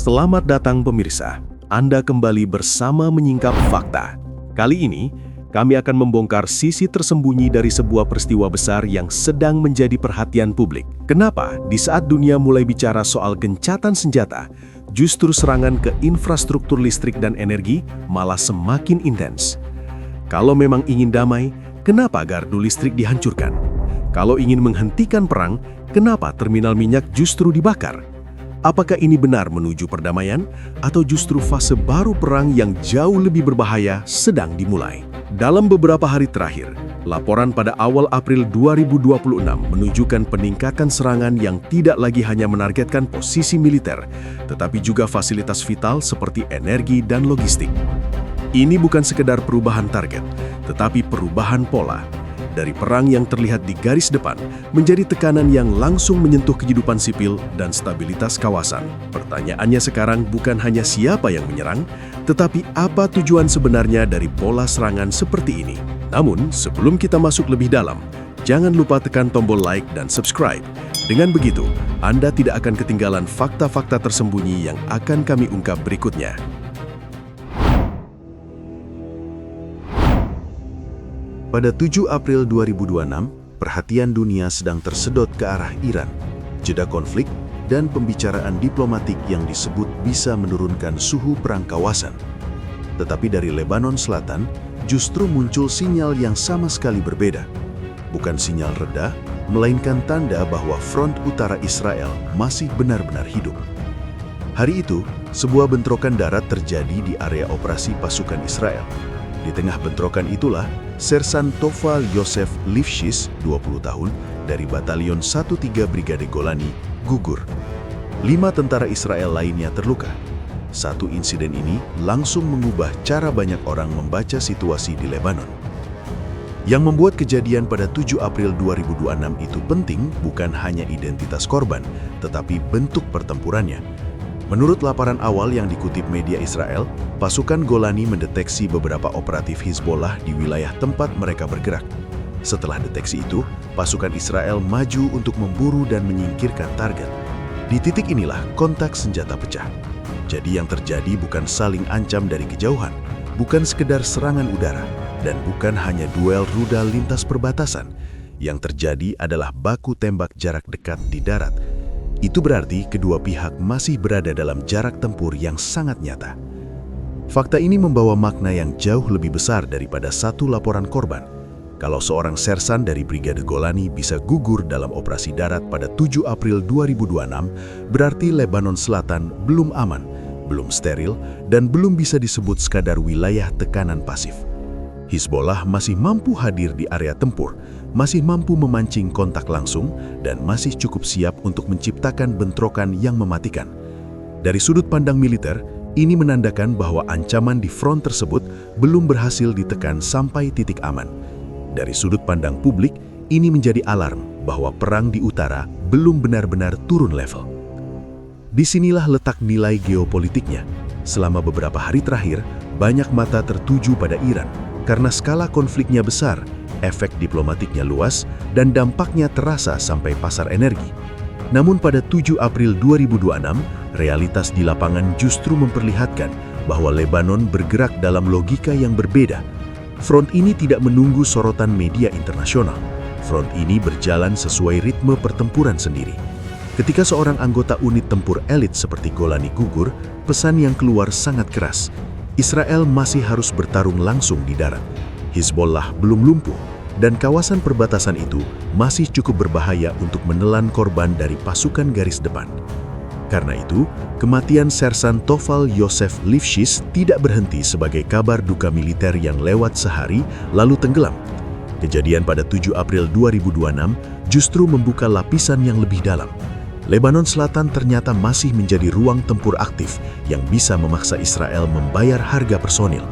Selamat datang pemirsa, Anda kembali bersama Menyingkap Fakta. Kali ini, kami akan membongkar sisi tersembunyi dari sebuah peristiwa besar yang sedang menjadi perhatian publik. Kenapa di saat dunia mulai bicara soal gencatan senjata, justru serangan ke infrastruktur listrik dan energi malah semakin intens? Kalau memang ingin damai, kenapa gardu listrik dihancurkan? Kalau ingin menghentikan perang, kenapa terminal minyak justru dibakar? Apakah ini benar menuju perdamaian, atau justru fase baru perang yang jauh lebih berbahaya sedang dimulai? Dalam beberapa hari terakhir, laporan pada awal April 2026 menunjukkan peningkatan serangan yang tidak lagi hanya menargetkan posisi militer, tetapi juga fasilitas vital seperti energi dan logistik. Ini bukan sekedar perubahan target, tetapi perubahan pola. Dari perang yang terlihat di garis depan, menjadi tekanan yang langsung menyentuh kehidupan sipil dan stabilitas kawasan. Pertanyaannya sekarang bukan hanya siapa yang menyerang, tetapi apa tujuan sebenarnya dari pola serangan seperti ini. Namun, sebelum kita masuk lebih dalam, jangan lupa tekan tombol like dan subscribe. Dengan begitu, Anda tidak akan ketinggalan fakta-fakta tersembunyi yang akan kami ungkap berikutnya. Pada 7 April 2026, perhatian dunia sedang tersedot ke arah Iran. Jeda konflik dan pembicaraan diplomatik yang disebut bisa menurunkan suhu perang kawasan. Tetapi dari Lebanon Selatan, justru muncul sinyal yang sama sekali berbeda. Bukan sinyal reda, melainkan tanda bahwa front utara Israel masih benar-benar hidup. Hari itu, sebuah bentrokan darat terjadi di area operasi pasukan Israel. Di tengah bentrokan itulah, Sersan Toval Yosef Lifshitz, 20 tahun, dari Batalion 13 Brigade Golani, gugur. 5 tentara Israel lainnya terluka. Satu insiden ini langsung mengubah cara banyak orang membaca situasi di Lebanon. Yang membuat kejadian pada 7 April 2026 itu penting bukan hanya identitas korban, tetapi bentuk pertempurannya. Menurut laporan awal yang dikutip media Israel, pasukan Golani mendeteksi beberapa operatif Hizbollah di wilayah tempat mereka bergerak. Setelah deteksi itu, pasukan Israel maju untuk memburu dan menyingkirkan target. Di titik inilah kontak senjata pecah. Jadi yang terjadi bukan saling ancam dari kejauhan, bukan sekedar serangan udara, dan bukan hanya duel rudal lintas perbatasan. Yang terjadi adalah baku tembak jarak dekat di darat. Itu berarti kedua pihak masih berada dalam jarak tempur yang sangat nyata. Fakta ini membawa makna yang jauh lebih besar daripada satu laporan korban. Kalau seorang sersan dari Brigade Golani bisa gugur dalam operasi darat pada 7 April 2026, berarti Lebanon Selatan belum aman, belum steril, dan belum bisa disebut sekadar wilayah tekanan pasif. Hizbollah masih mampu hadir di area tempur, masih mampu memancing kontak langsung, dan masih cukup siap untuk menciptakan bentrokan yang mematikan. Dari sudut pandang militer, ini menandakan bahwa ancaman di front tersebut belum berhasil ditekan sampai titik aman. Dari sudut pandang publik, ini menjadi alarm bahwa perang di utara belum benar-benar turun level. Disinilah letak nilai geopolitiknya. Selama beberapa hari terakhir, banyak mata tertuju pada Iran, karena skala konfliknya besar, efek diplomatiknya luas, dan dampaknya terasa sampai pasar energi. Namun pada 7 April 2026, realitas di lapangan justru memperlihatkan bahwa Lebanon bergerak dalam logika yang berbeda. Front ini tidak menunggu sorotan media internasional. Front ini berjalan sesuai ritme pertempuran sendiri. Ketika seorang anggota unit tempur elit seperti Golani gugur, pesan yang keluar sangat keras. Israel masih harus bertarung langsung di darat. Hizbollah belum lumpuh, dan kawasan perbatasan itu masih cukup berbahaya untuk menelan korban dari pasukan garis depan. Karena itu, kematian Sersan Toval Yosef Lifshitz tidak berhenti sebagai kabar duka militer yang lewat sehari lalu tenggelam. Kejadian pada 7 April 2026 justru membuka lapisan yang lebih dalam. Lebanon Selatan ternyata masih menjadi ruang tempur aktif yang bisa memaksa Israel membayar harga personil.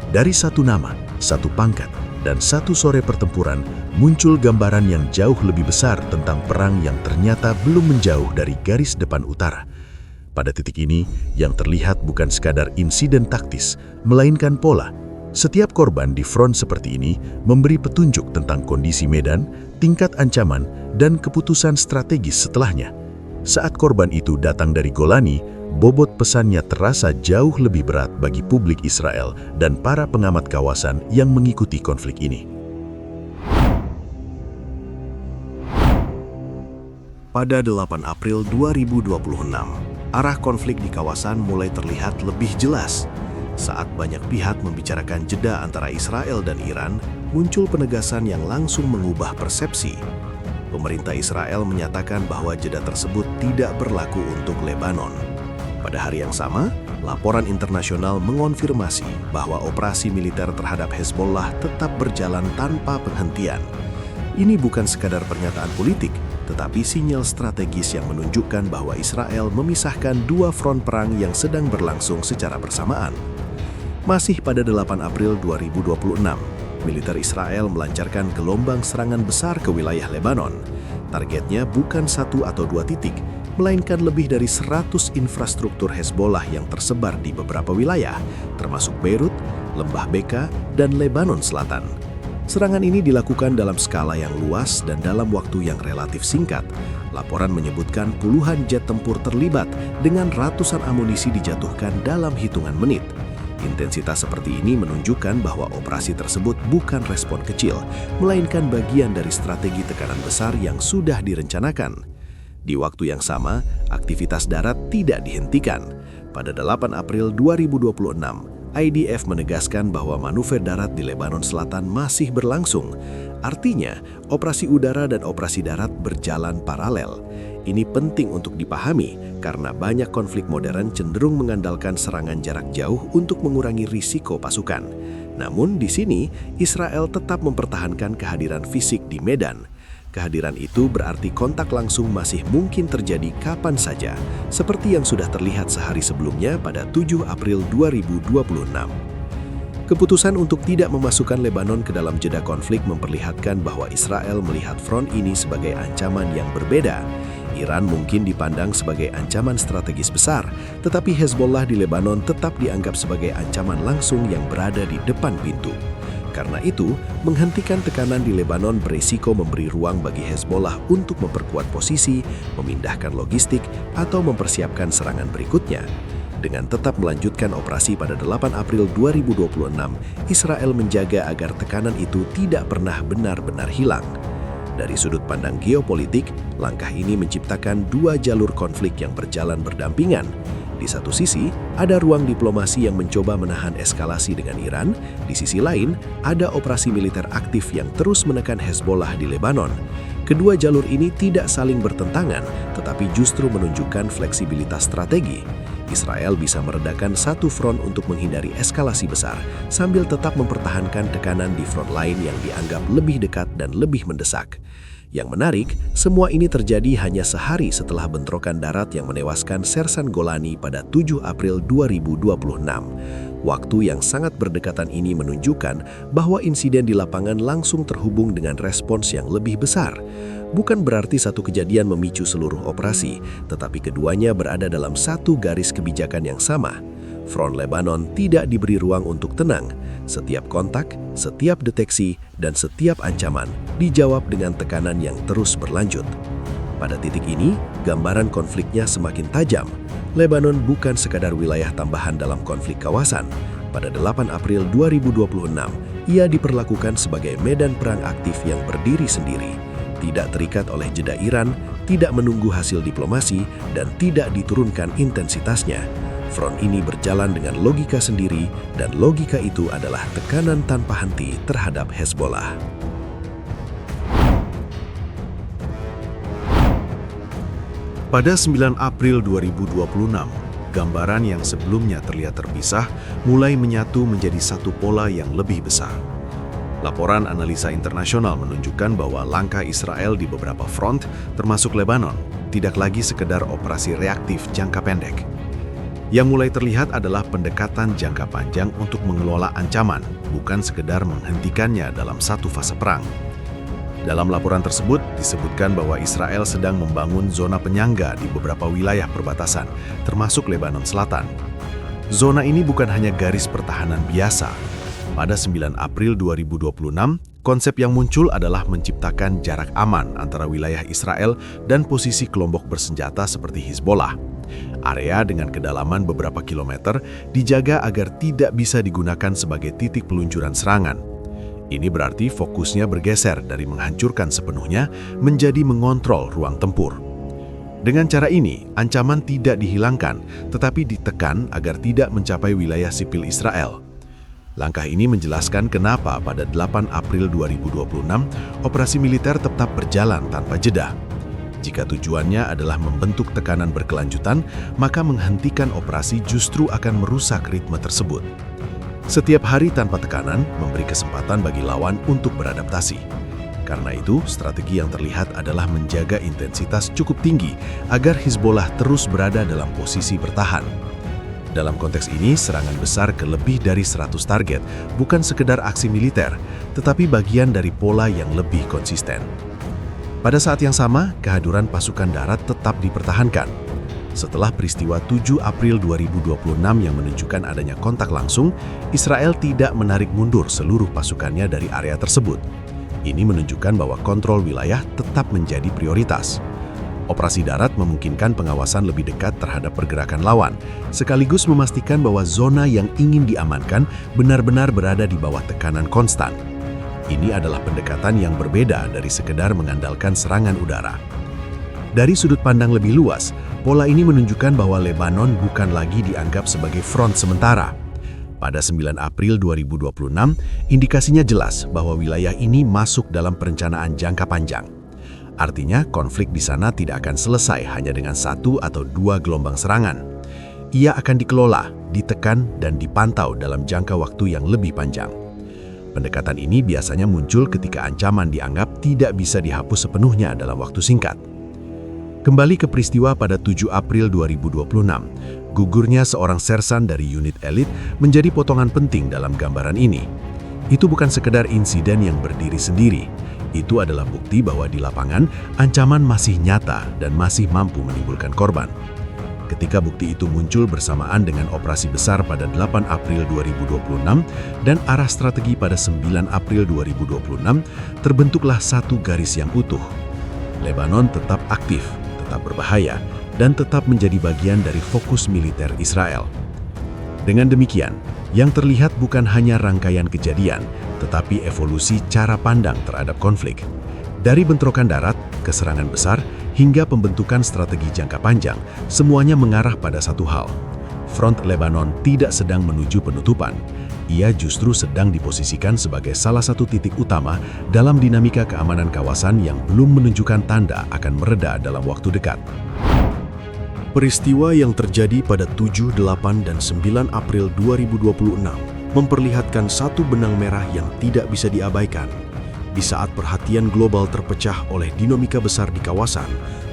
Dari satu nama, satu pangkat, dan satu sore pertempuran, muncul gambaran yang jauh lebih besar tentang perang yang ternyata belum menjauh dari garis depan utara. Pada titik ini, yang terlihat bukan sekadar insiden taktis, melainkan pola. Setiap korban di front seperti ini memberi petunjuk tentang kondisi medan, tingkat ancaman, dan keputusan strategis setelahnya. Saat korban itu datang dari Golani, bobot pesannya terasa jauh lebih berat bagi publik Israel dan para pengamat kawasan yang mengikuti konflik ini. Pada 8 April 2026, arah konflik di kawasan mulai terlihat lebih jelas. Saat banyak pihak membicarakan jeda antara Israel dan Iran, muncul penegasan yang langsung mengubah persepsi. Pemerintah Israel menyatakan bahwa jeda tersebut tidak berlaku untuk Lebanon. Pada hari yang sama, laporan internasional mengonfirmasi bahwa operasi militer terhadap Hezbollah tetap berjalan tanpa penghentian. Ini bukan sekadar pernyataan politik, tetapi sinyal strategis yang menunjukkan bahwa Israel memisahkan dua front perang yang sedang berlangsung secara bersamaan. Masih pada 8 April 2026, militer Israel melancarkan gelombang serangan besar ke wilayah Lebanon. Targetnya bukan 1 atau 2 titik, melainkan lebih dari 100 infrastruktur Hezbollah yang tersebar di beberapa wilayah, termasuk Beirut, Lembah Beka, dan Lebanon Selatan. Serangan ini dilakukan dalam skala yang luas dan dalam waktu yang relatif singkat. Laporan menyebutkan puluhan jet tempur terlibat dengan ratusan amunisi dijatuhkan dalam hitungan menit. Intensitas seperti ini menunjukkan bahwa operasi tersebut bukan respon kecil, melainkan bagian dari strategi tekanan besar yang sudah direncanakan. Di waktu yang sama, aktivitas darat tidak dihentikan. Pada 8 April 2026, IDF menegaskan bahwa manuver darat di Lebanon Selatan masih berlangsung. Artinya, operasi udara dan operasi darat berjalan paralel. Ini penting untuk dipahami karena banyak konflik modern cenderung mengandalkan serangan jarak jauh untuk mengurangi risiko pasukan. Namun di sini, Israel tetap mempertahankan kehadiran fisik di medan. Kehadiran itu berarti kontak langsung masih mungkin terjadi kapan saja, seperti yang sudah terlihat sehari sebelumnya pada 7 April 2026. Keputusan untuk tidak memasukkan Lebanon ke dalam jeda konflik memperlihatkan bahwa Israel melihat front ini sebagai ancaman yang berbeda. Iran mungkin dipandang sebagai ancaman strategis besar, tetapi Hezbollah di Lebanon tetap dianggap sebagai ancaman langsung yang berada di depan pintu. Karena itu, menghentikan tekanan di Lebanon berisiko memberi ruang bagi Hezbollah untuk memperkuat posisi, memindahkan logistik, atau mempersiapkan serangan berikutnya. Dengan tetap melanjutkan operasi pada 8 April 2026, Israel menjaga agar tekanan itu tidak pernah benar-benar hilang. Dari sudut pandang geopolitik, langkah ini menciptakan dua jalur konflik yang berjalan berdampingan. Di satu sisi, ada ruang diplomasi yang mencoba menahan eskalasi dengan Iran. Di sisi lain, ada operasi militer aktif yang terus menekan Hezbollah di Lebanon. Kedua jalur ini tidak saling bertentangan, tetapi justru menunjukkan fleksibilitas strategi. Israel bisa meredakan satu front untuk menghindari eskalasi besar, sambil tetap mempertahankan tekanan di front lain yang dianggap lebih dekat dan lebih mendesak. Yang menarik, semua ini terjadi hanya sehari setelah bentrokan darat yang menewaskan Sersan Golani pada 7 April 2026. Waktu yang sangat berdekatan ini menunjukkan bahwa insiden di lapangan langsung terhubung dengan respons yang lebih besar. Bukan berarti satu kejadian memicu seluruh operasi, tetapi keduanya berada dalam satu garis kebijakan yang sama. Front Lebanon tidak diberi ruang untuk tenang. Setiap kontak, setiap deteksi, dan setiap ancaman dijawab dengan tekanan yang terus berlanjut. Pada titik ini, gambaran konfliknya semakin tajam. Lebanon bukan sekadar wilayah tambahan dalam konflik kawasan. Pada 8 April 2026, ia diperlakukan sebagai medan perang aktif yang berdiri sendiri, tidak terikat oleh jeda Iran, tidak menunggu hasil diplomasi, dan tidak diturunkan intensitasnya. Front ini berjalan dengan logika sendiri, dan logika itu adalah tekanan tanpa henti terhadap Hezbollah. Pada 9 April 2026, gambaran yang sebelumnya terlihat terpisah mulai menyatu menjadi satu pola yang lebih besar. Laporan analisa internasional menunjukkan bahwa langkah Israel di beberapa front, termasuk Lebanon, tidak lagi sekedar operasi reaktif jangka pendek. Yang mulai terlihat adalah pendekatan jangka panjang untuk mengelola ancaman, bukan sekedar menghentikannya dalam satu fase perang. Dalam laporan tersebut disebutkan bahwa Israel sedang membangun zona penyangga di beberapa wilayah perbatasan, termasuk Lebanon Selatan. Zona ini bukan hanya garis pertahanan biasa. Pada 9 April 2026, konsep yang muncul adalah menciptakan jarak aman antara wilayah Israel dan posisi kelompok bersenjata seperti Hizbollah. Area dengan kedalaman beberapa kilometer dijaga agar tidak bisa digunakan sebagai titik peluncuran serangan. Ini berarti fokusnya bergeser dari menghancurkan sepenuhnya menjadi mengontrol ruang tempur. Dengan cara ini, ancaman tidak dihilangkan, tetapi ditekan agar tidak mencapai wilayah sipil Israel. Langkah ini menjelaskan kenapa pada 8 April 2026, operasi militer tetap berjalan tanpa jeda. Jika tujuannya adalah membentuk tekanan berkelanjutan, maka menghentikan operasi justru akan merusak ritme tersebut. Setiap hari tanpa tekanan memberi kesempatan bagi lawan untuk beradaptasi. Karena itu, strategi yang terlihat adalah menjaga intensitas cukup tinggi agar Hizbollah terus berada dalam posisi bertahan. Dalam konteks ini, serangan besar ke lebih dari 100 target bukan sekedar aksi militer, tetapi bagian dari pola yang lebih konsisten. Pada saat yang sama, kehadiran pasukan darat tetap dipertahankan. Setelah peristiwa 7 April 2026 yang menunjukkan adanya kontak langsung, Israel tidak menarik mundur seluruh pasukannya dari area tersebut. Ini menunjukkan bahwa kontrol wilayah tetap menjadi prioritas. Operasi darat memungkinkan pengawasan lebih dekat terhadap pergerakan lawan, sekaligus memastikan bahwa zona yang ingin diamankan benar-benar berada di bawah tekanan konstan. Ini adalah pendekatan yang berbeda dari sekedar mengandalkan serangan udara. Dari sudut pandang lebih luas, pola ini menunjukkan bahwa Lebanon bukan lagi dianggap sebagai front sementara. Pada 9 April 2026, indikasinya jelas bahwa wilayah ini masuk dalam perencanaan jangka panjang. Artinya, konflik di sana tidak akan selesai hanya dengan 1 atau 2 gelombang serangan. Ia akan dikelola, ditekan, dan dipantau dalam jangka waktu yang lebih panjang. Pendekatan ini biasanya muncul ketika ancaman dianggap tidak bisa dihapus sepenuhnya dalam waktu singkat. Kembali ke peristiwa pada 7 April 2026, gugurnya seorang sersan dari unit elit menjadi potongan penting dalam gambaran ini. Itu bukan sekedar insiden yang berdiri sendiri. Itu adalah bukti bahwa di lapangan, ancaman masih nyata dan masih mampu menimbulkan korban. Ketika bukti itu muncul bersamaan dengan operasi besar pada 8 April 2026 dan arah strategi pada 9 April 2026, terbentuklah satu garis yang utuh. Lebanon tetap aktif, tetap berbahaya, dan tetap menjadi bagian dari fokus militer Israel. Dengan demikian, yang terlihat bukan hanya rangkaian kejadian, tetapi evolusi cara pandang terhadap konflik. Dari bentrokan darat ke serangan besar hingga pembentukan strategi jangka panjang, semuanya mengarah pada satu hal. Front Lebanon tidak sedang menuju penutupan. Ia justru sedang diposisikan sebagai salah satu titik utama dalam dinamika keamanan kawasan yang belum menunjukkan tanda akan mereda dalam waktu dekat. Peristiwa yang terjadi pada 7, 8, dan 9 April 2026 memperlihatkan satu benang merah yang tidak bisa diabaikan. Di saat perhatian global terpecah oleh dinamika besar di kawasan,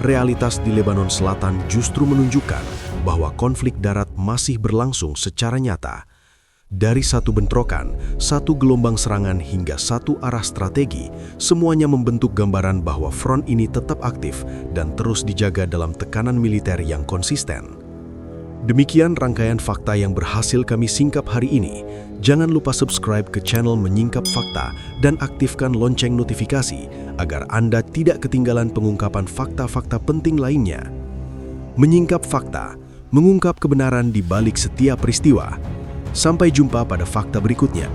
realitas di Lebanon Selatan justru menunjukkan bahwa konflik darat masih berlangsung secara nyata. Dari satu bentrokan, satu gelombang serangan hingga satu arah strategi, semuanya membentuk gambaran bahwa front ini tetap aktif dan terus dijaga dalam tekanan militer yang konsisten. Demikian rangkaian fakta yang berhasil kami singkap hari ini. Jangan lupa subscribe ke channel Menyingkap Fakta dan aktifkan lonceng notifikasi agar Anda tidak ketinggalan pengungkapan fakta-fakta penting lainnya. Menyingkap Fakta, mengungkap kebenaran di balik setiap peristiwa. Sampai jumpa pada fakta berikutnya.